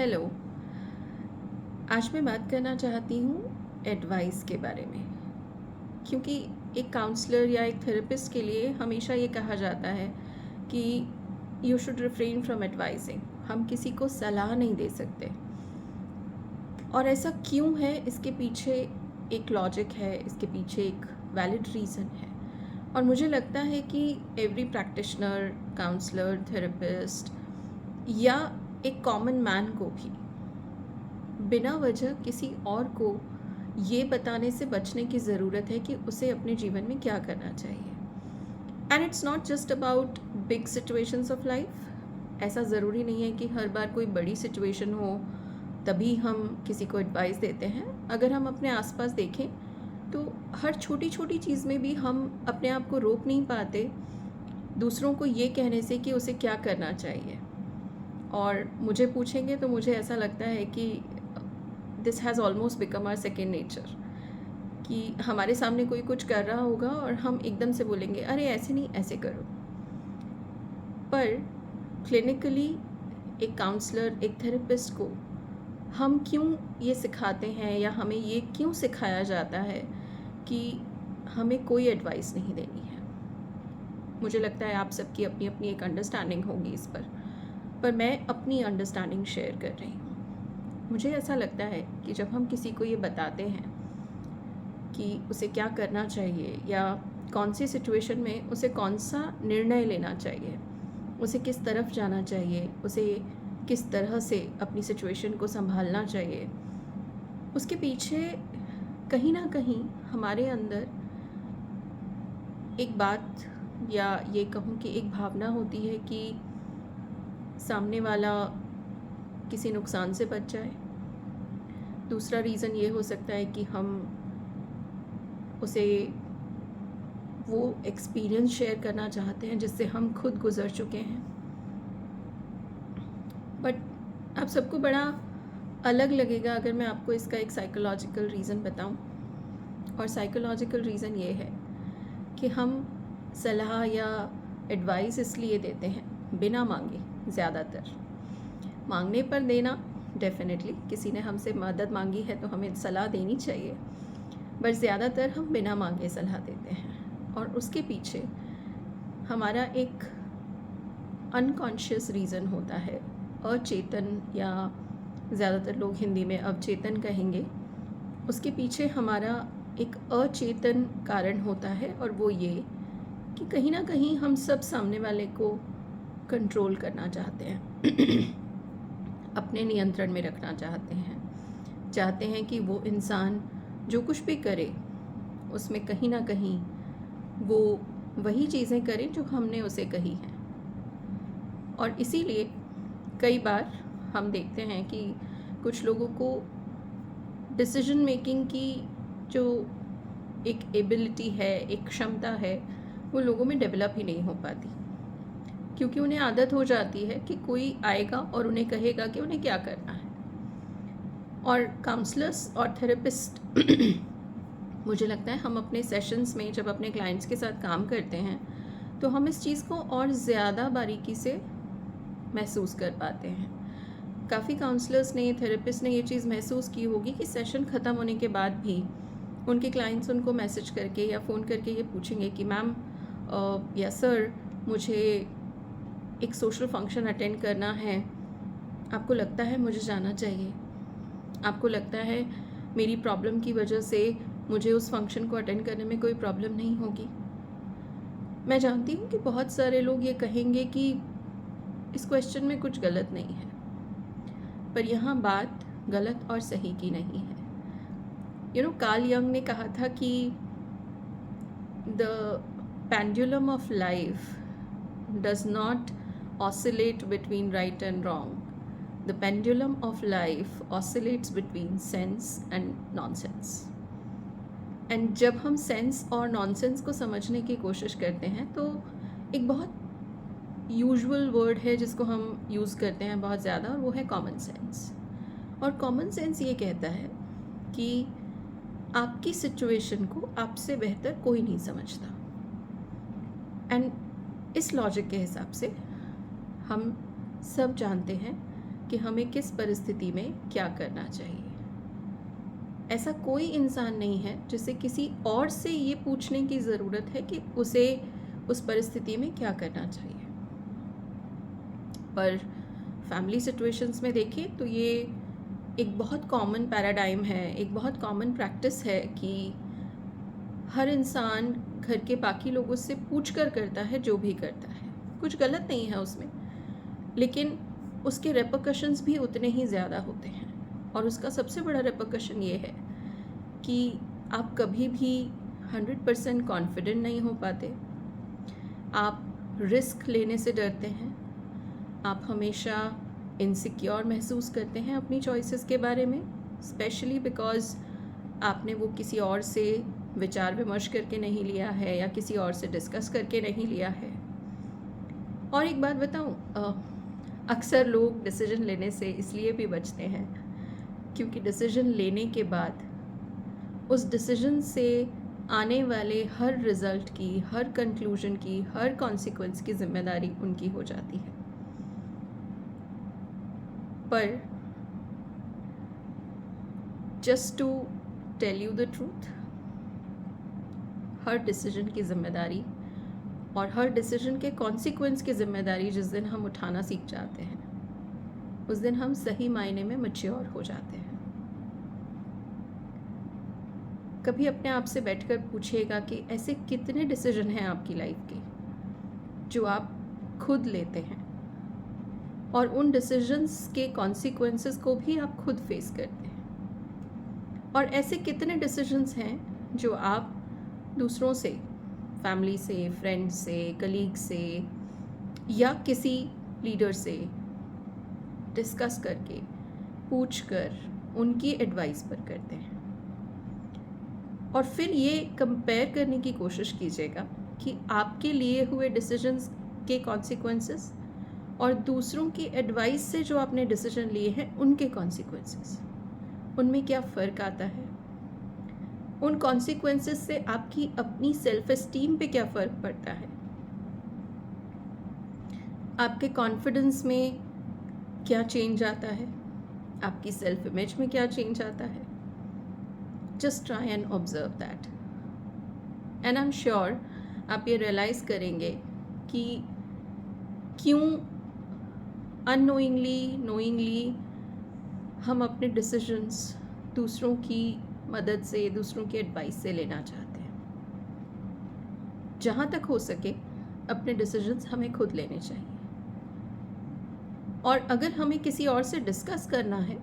Hello. आज मैं बात करना चाहती हूँ एडवाइस के बारे में, क्योंकि एक काउंसलर या एक थेरेपिस्ट के लिए हमेशा ये कहा जाता है कि you should refrain from advising. हम किसी को सलाह नहीं दे सकते। और ऐसा क्यों है, इसके पीछे एक लॉजिक है, इसके पीछे एक वैलिड रीज़न है। और मुझे लगता है कि एवरी प्रैक्टिशनर, काउंसलर, थेरेपिस्ट या एक कॉमन मैन को भी बिना वजह किसी और को ये बताने से बचने की ज़रूरत है कि उसे अपने जीवन में क्या करना चाहिए। And it's not just about big situations of life. ऐसा ज़रूरी नहीं है कि हर बार कोई बड़ी सिचुएशन हो तभी हम किसी को एडवाइस देते हैं। अगर हम अपने आसपास देखें तो हर छोटी छोटी चीज़ में भी हम अपने आप को रोक नहीं पाते दूसरों को ये कहने से कि उसे क्या करना चाहिए। और मुझे पूछेंगे तो मुझे ऐसा लगता है कि this has almost become our second nature, कि हमारे सामने कोई कुछ कर रहा होगा और हम एकदम से बोलेंगे अरे ऐसे नहीं, ऐसे करो। पर क्लिनिकली एक काउंसलर, एक थेरेपिस्ट को हम क्यों ये सिखाते हैं या हमें ये क्यों सिखाया जाता है कि हमें कोई एडवाइस नहीं देनी है। मुझे लगता है आप सबकी अपनी अपनी एक अंडरस्टैंडिंग होगी इस पर मैं अपनी अंडरस्टैंडिंग शेयर कर रही हूँ। मुझे ऐसा लगता है कि जब हम किसी को ये बताते हैं कि उसे क्या करना चाहिए या कौन सी सिचुएशन में उसे कौन सा निर्णय लेना चाहिए, उसे किस तरफ जाना चाहिए, उसे किस तरह से अपनी सिचुएशन को संभालना चाहिए, उसके पीछे कहीं ना कहीं हमारे अंदर एक बात या ये कहूँ कि एक भावना होती है कि सामने वाला किसी नुकसान से बच जाए। दूसरा रीज़न ये हो सकता है कि हम उसे वो एक्सपीरियंस शेयर करना चाहते हैं जिससे हम खुद गुज़र चुके हैं। बट आप सबको बड़ा अलग लगेगा अगर मैं आपको इसका एक साइकोलॉजिकल रीज़न बताऊं। और साइकोलॉजिकल रीज़न ये है कि हम सलाह या एडवाइस इसलिए देते हैं बिना मांगे। ज़्यादातर मांगने पर देना, डेफिनेटली किसी ने हमसे मदद मांगी है तो हमें सलाह देनी चाहिए, बट ज़्यादातर हम बिना मांगे सलाह देते हैं। और उसके पीछे हमारा एक अनकॉन्शियस रीज़न होता है, अचेतन, या ज़्यादातर लोग हिंदी में अवचेतन कहेंगे। उसके पीछे हमारा एक अचेतन कारण होता है, और वो ये कि कहीं ना कहीं हम सब सामने वाले को कंट्रोल करना चाहते हैं अपने नियंत्रण में रखना चाहते हैं कि वो इंसान जो कुछ भी करे उसमें कहीं ना कहीं वो वही चीज़ें करे जो हमने उसे कही हैं। और इसीलिए कई बार हम देखते हैं कि कुछ लोगों को डिसीजन मेकिंग की जो एक एबिलिटी है, एक क्षमता है, वो लोगों में डेवलप ही नहीं हो पाती, क्योंकि उन्हें आदत हो जाती है कि कोई आएगा और उन्हें कहेगा कि उन्हें क्या करना है। और काउंसलर्स और थेरेपिस्ट मुझे लगता है हम अपने सेशंस में जब अपने क्लाइंट्स के साथ काम करते हैं तो हम इस चीज़ को और ज़्यादा बारीकी से महसूस कर पाते हैं। काफ़ी काउंसलर्स ने, थेरेपिस्ट ने ये चीज़ महसूस की होगी कि सेशन ख़त्म होने के बाद भी उनके क्लाइंट्स उनको मैसेज करके या फ़ोन करके ये पूछेंगे कि मैम या सर, मुझे एक सोशल फंक्शन अटेंड करना है, आपको लगता है मुझे जाना चाहिए? आपको लगता है मेरी प्रॉब्लम की वजह से मुझे उस फंक्शन को अटेंड करने में कोई प्रॉब्लम नहीं होगी? मैं जानती हूँ कि बहुत सारे लोग ये कहेंगे कि इस क्वेश्चन में कुछ गलत नहीं है, पर यहाँ बात गलत और सही की नहीं है। कार्ल यंग ने कहा था कि the pendulum of life does not oscillate between right and wrong, the pendulum of life oscillates between sense and nonsense. And जब हम सेंस और नॉनसेंस को समझने की कोशिश करते हैं तो एक बहुत यूजुअल वर्ड है जिसको हम यूज़ करते हैं बहुत ज़्यादा, और वो है कॉमन सेंस। और कॉमन सेंस ये कहता है कि आपकी सिचुएशन को आपसे बेहतर कोई नहीं समझता। एंड इस लॉजिक के हिसाब से हम सब जानते हैं कि हमें किस परिस्थिति में क्या करना चाहिए। ऐसा कोई इंसान नहीं है जिसे किसी और से ये पूछने की ज़रूरत है कि उसे उस परिस्थिति में क्या करना चाहिए। पर फैमिली सिचुएशंस में देखें तो ये एक बहुत कॉमन पैराडाइम है, एक बहुत कॉमन प्रैक्टिस है कि हर इंसान घर के बाकी लोगों से पूछ कर करता है जो भी करता है। कुछ गलत नहीं है उसमें, लेकिन उसके रेपरकशंस भी उतने ही ज़्यादा होते हैं। और उसका सबसे बड़ा रेपरकशन ये है कि आप कभी भी 100% कॉन्फिडेंट नहीं हो पाते, आप रिस्क लेने से डरते हैं, आप हमेशा इनसिक्योर महसूस करते हैं अपनी चॉइसेस के बारे में, स्पेशली बिकॉज़ आपने वो किसी और से विचार विमर्श करके नहीं लिया है या किसी और से डिस्कस करके नहीं लिया है। और एक बात बताऊं, अक्सर लोग डिसीजन लेने से इसलिए भी बचते हैं क्योंकि डिसीजन लेने के बाद उस डिसीजन से आने वाले हर रिज़ल्ट की, हर कंक्लूजन की, हर कॉन्सिक्वेंस की जिम्मेदारी उनकी हो जाती है। पर just to tell you the truth, हर डिसीजन की जिम्मेदारी और हर डिसीजन के कॉन्सिक्वेंस की जिम्मेदारी जिस दिन हम उठाना सीख जाते हैं, उस दिन हम सही मायने में मैच्योर हो जाते हैं। कभी अपने आप से बैठकर पूछिएगा कि ऐसे कितने डिसीजन हैं आपकी लाइफ के जो आप खुद लेते हैं और उन डिसीजंस के कॉन्सिक्वेंसेस को भी आप खुद फेस करते हैं, और ऐसे कितने डिसीजंस हैं जो आप दूसरों से, फैमिली से, फ्रेंड्स से, कलीग से या किसी लीडर से डिस्कस करके, पूछ कर, उनकी एडवाइस पर करते हैं। और फिर ये कंपेयर करने की कोशिश कीजिएगा कि आपके लिए हुए डिसीजंस के कॉन्सिक्वेंसेस और दूसरों की एडवाइस से जो आपने डिसीजन लिए हैं उनके कॉन्सिक्वेंसेस, उनमें क्या फ़र्क आता है। उन कॉन्सिक्वेंसेस से आपकी अपनी सेल्फ एस्टीम पे क्या फ़र्क पड़ता है, आपके कॉन्फिडेंस में क्या चेंज आता है, आपकी सेल्फ इमेज में क्या चेंज आता है। Just try and observe that and I am sure आप ये रियलाइज़ करेंगे कि क्यों अननोइंगली, नोइंगली हम अपने डिसीजंस दूसरों की मदद से, दूसरों की एडवाइस से लेना चाहते हैं। जहाँ तक हो सके अपने डिसीजंस हमें खुद लेने चाहिए, और अगर हमें किसी और से डिस्कस करना है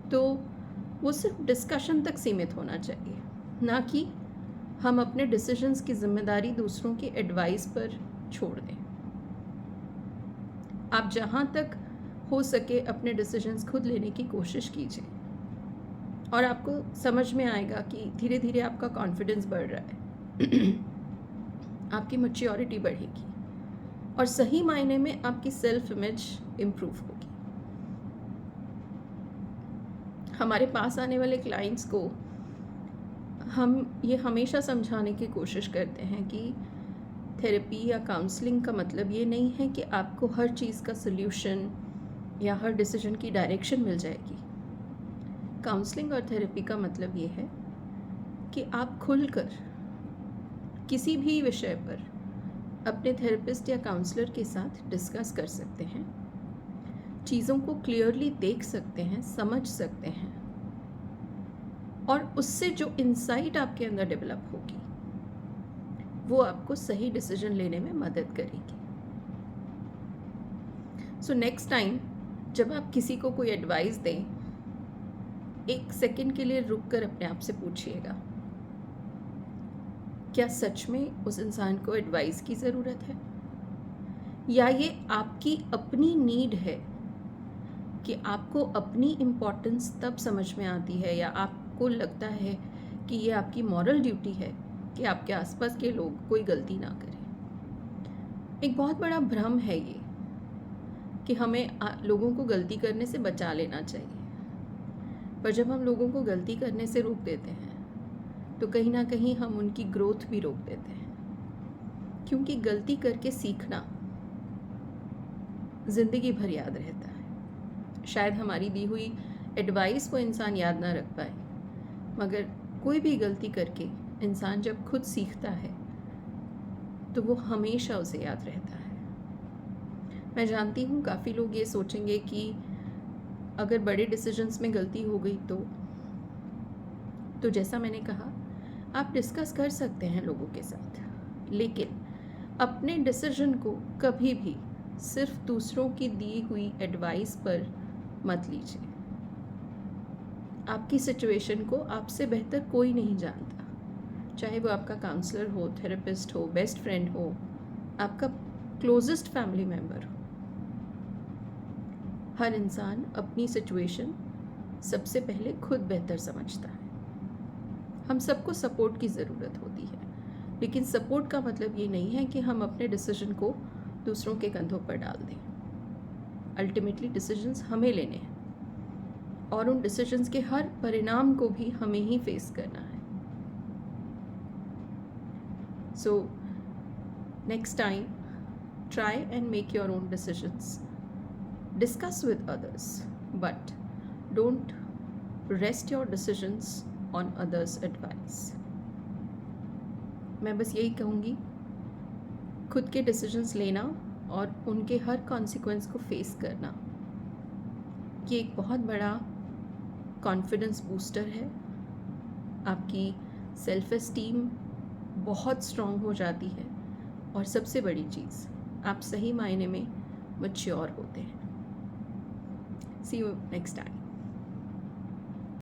तो वो सिर्फ डिस्कशन तक सीमित होना चाहिए, ना कि हम अपने डिसीजंस की जिम्मेदारी दूसरों की एडवाइस पर छोड़ दें। आप जहाँ तक हो सके अपने डिसीजंस खुद लेने की कोशिश कीजिए, और आपको समझ में आएगा कि धीरे धीरे आपका कॉन्फिडेंस बढ़ रहा है, आपकी मैच्योरिटी बढ़ेगी और सही मायने में आपकी सेल्फ इमेज इम्प्रूव होगी। हमारे पास आने वाले क्लाइंट्स को हम ये हमेशा समझाने की कोशिश करते हैं कि थेरेपी या काउंसलिंग का मतलब ये नहीं है कि आपको हर चीज़ का सल्यूशन या हर डिसीजन की डायरेक्शन मिल जाएगी। काउंसलिंग और थेरेपी का मतलब ये है कि आप खुलकर किसी भी विषय पर अपने थेरेपिस्ट या काउंसलर के साथ डिस्कस कर सकते हैं, चीज़ों को क्लियरली देख सकते हैं, समझ सकते हैं, और उससे जो इंसाइट आपके अंदर डेवलप होगी वो आपको सही डिसीजन लेने में मदद करेगी। सो नेक्स्ट टाइम जब आप किसी को कोई एडवाइस दें, एक सेकंड के लिए रुक कर अपने आप से पूछिएगा, क्या सच में उस इंसान को एडवाइस की ज़रूरत है, या ये आपकी अपनी नीड है कि आपको अपनी इम्पोर्टेंस तब समझ में आती है, या आपको लगता है कि ये आपकी मॉरल ड्यूटी है कि आपके आसपास के लोग कोई गलती ना करें। एक बहुत बड़ा भ्रम है ये कि हमें लोगों को गलती करने से बचा लेना चाहिए, पर जब हम लोगों को गलती करने से रोक देते हैं तो कहीं ना कहीं हम उनकी ग्रोथ भी रोक देते हैं, क्योंकि गलती करके सीखना ज़िंदगी भर याद रहता है। शायद हमारी दी हुई एडवाइस वो इंसान याद ना रख पाए, मगर कोई भी गलती करके इंसान जब खुद सीखता है तो वो हमेशा उसे याद रहता है। मैं जानती हूँ काफ़ी लोग ये सोचेंगे कि अगर बड़े डिसीजंस में गलती हो गई तो जैसा मैंने कहा, आप डिस्कस कर सकते हैं लोगों के साथ, लेकिन अपने डिसीजन को कभी भी सिर्फ दूसरों की दी हुई एडवाइस पर मत लीजिए। आपकी सिचुएशन को आपसे बेहतर कोई नहीं जानता, चाहे वो आपका काउंसलर हो, थेरेपिस्ट हो, बेस्ट फ्रेंड हो, आपका क्लोजेस्ट फैमिली मेम्बर हो। हर इंसान अपनी सिचुएशन सबसे पहले खुद बेहतर समझता है। हम सबको सपोर्ट की ज़रूरत होती है, लेकिन सपोर्ट का मतलब ये नहीं है कि हम अपने डिसीजन को दूसरों के कंधों पर डाल दें। अल्टीमेटली डिसीजंस हमें लेने हैं और उन डिसीजंस के हर परिणाम को भी हमें ही फेस करना है। So next time try and make your own decisions. Discuss with others, but don't rest your decisions on others' advice. मैं बस यही कहूँगी, खुद के डिसीजंस लेना और उनके हर कॉन्सिक्वेंस को फेस करना, ये एक बहुत बड़ा कॉन्फिडेंस बूस्टर है। आपकी सेल्फ एस्टीम बहुत स्ट्रॉन्ग हो जाती है और सबसे बड़ी चीज़, आप सही मायने में मैच्योर होते हैं। सी यू नेक्स्ट टाइम।